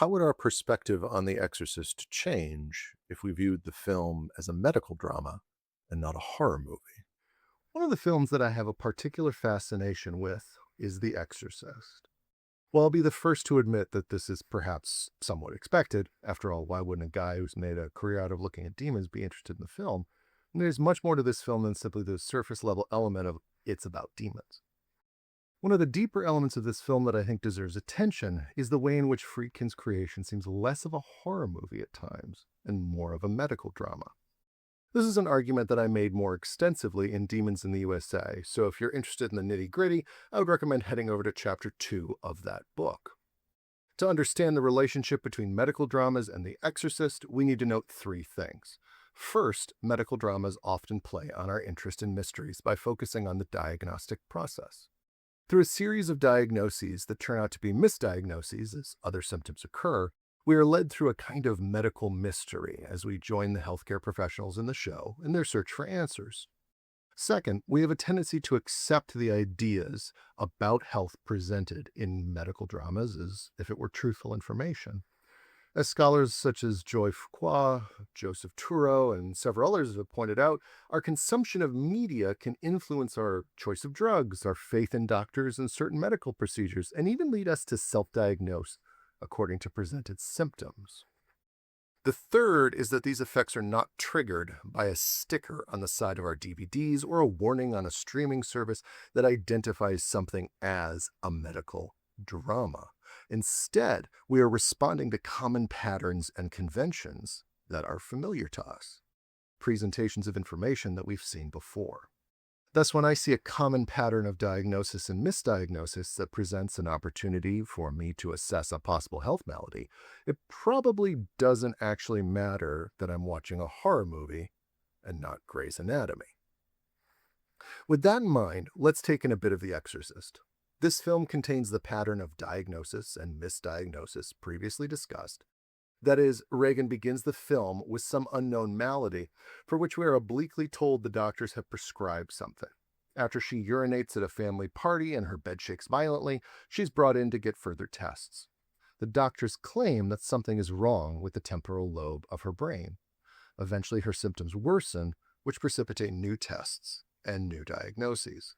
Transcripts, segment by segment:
How would our perspective on The Exorcist change if we viewed the film as a medical drama and not a horror movie? One of the films that I have a particular fascination with is The Exorcist. Well, I'll be the first to admit that this is perhaps somewhat expected. After all, why wouldn't a guy who's made a career out of looking at demons be interested in the film? And there's much more to this film than simply the surface level element of it's about demons. One of the deeper elements of this film that I think deserves attention is the way in which Friedkin's creation seems less of a horror movie at times and more of a medical drama. This is an argument that I made more extensively in Demons in the USA, so if you're interested in the nitty-gritty, I would recommend heading over to chapter 2 of that book. To understand the relationship between medical dramas and The Exorcist, we need to note three things. First, medical dramas often play on our interest in mysteries by focusing on the diagnostic process. Through a series of diagnoses that turn out to be misdiagnoses as other symptoms occur, we are led through a kind of medical mystery as we join the healthcare professionals in the show in their search for answers. Second, we have a tendency to accept the ideas about health presented in medical dramas as if it were truthful information. As scholars such as Joy Fuqua, Joseph Turo, and several others have pointed out, our consumption of media can influence our choice of drugs, our faith in doctors and certain medical procedures, and even lead us to self-diagnose according to presented symptoms. The third is that these effects are not triggered by a sticker on the side of our DVDs or a warning on a streaming service that identifies something as a medical drama. Instead, we are responding to common patterns and conventions that are familiar to us, presentations of information that we've seen before. Thus, when I see a common pattern of diagnosis and misdiagnosis that presents an opportunity for me to assess a possible health malady, it probably doesn't actually matter that I'm watching a horror movie and not Grey's Anatomy. With that in mind, let's take in a bit of The Exorcist. This film contains the pattern of diagnosis and misdiagnosis previously discussed. That is, Reagan begins the film with some unknown malady for which we are obliquely told the doctors have prescribed something. After she urinates at a family party and her bed shakes violently, she's brought in to get further tests. The doctors claim that something is wrong with the temporal lobe of her brain. Eventually, her symptoms worsen, which precipitate new tests and new diagnoses.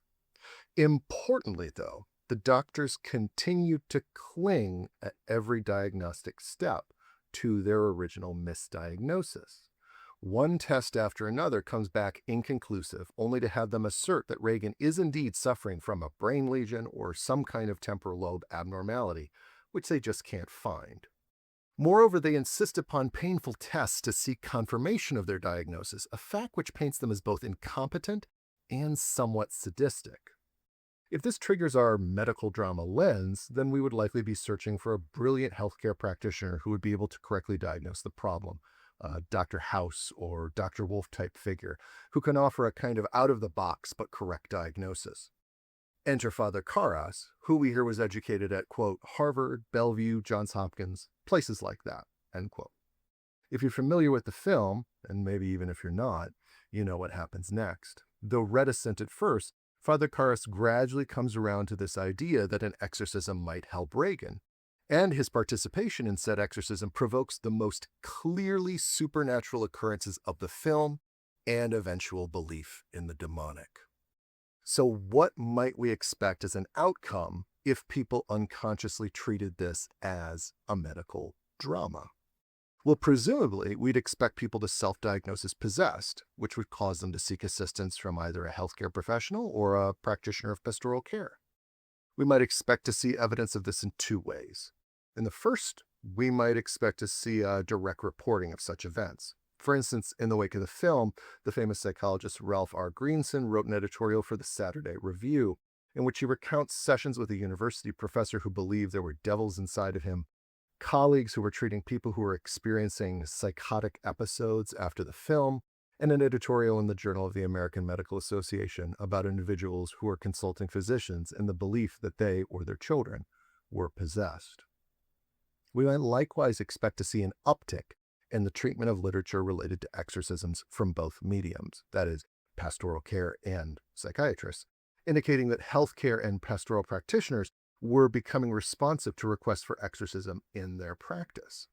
Importantly, though, the doctors continue to cling at every diagnostic step to their original misdiagnosis. One test after another comes back inconclusive, only to have them assert that Reagan is indeed suffering from a brain lesion or some kind of temporal lobe abnormality, which they just can't find. Moreover, they insist upon painful tests to seek confirmation of their diagnosis, a fact which paints them as both incompetent and somewhat sadistic. If this triggers our medical drama lens, then we would likely be searching for a brilliant healthcare practitioner who would be able to correctly diagnose the problem, Dr. House or Dr. Wolf type figure, who can offer a kind of out-of-the-box but correct diagnosis. Enter Father Karras, who we hear was educated at, quote, Harvard, Bellevue, Johns Hopkins, places like that, end quote. If you're familiar with the film, and maybe even if you're not, you know what happens next. Though reticent at first, Father Karras gradually comes around to this idea that an exorcism might help Reagan, and his participation in said exorcism provokes the most clearly supernatural occurrences of the film and eventual belief in the demonic. So what might we expect as an outcome if people unconsciously treated this as a medical drama? Well, presumably, we'd expect people to self-diagnose as possessed, which would cause them to seek assistance from either a healthcare professional or a practitioner of pastoral care. We might expect to see evidence of this in two ways. In the first, we might expect to see a direct reporting of such events. For instance, in the wake of the film, the famous psychologist Ralph R. Greenson wrote an editorial for the Saturday Review, in which he recounts sessions with a university professor who believed there were devils inside of him, colleagues who were treating people who were experiencing psychotic episodes after the film, and an editorial in the Journal of the American Medical Association about individuals who were consulting physicians in the belief that they or their children were possessed. We might likewise expect to see an uptick in the treatment of literature related to exorcisms from both mediums, that is, pastoral care and psychiatrists, indicating that healthcare and pastoral practitioners were becoming responsive to requests for exorcism in their practice.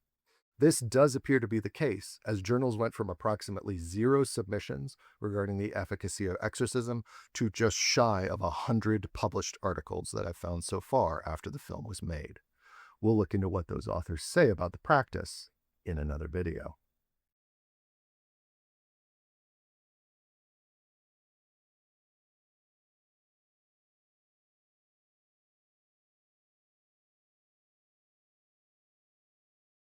This does appear to be the case, as journals went from approximately 0 submissions regarding the efficacy of exorcism to just shy of 100 published articles that I've found so far after the film was made. We'll look into what those authors say about the practice in another video.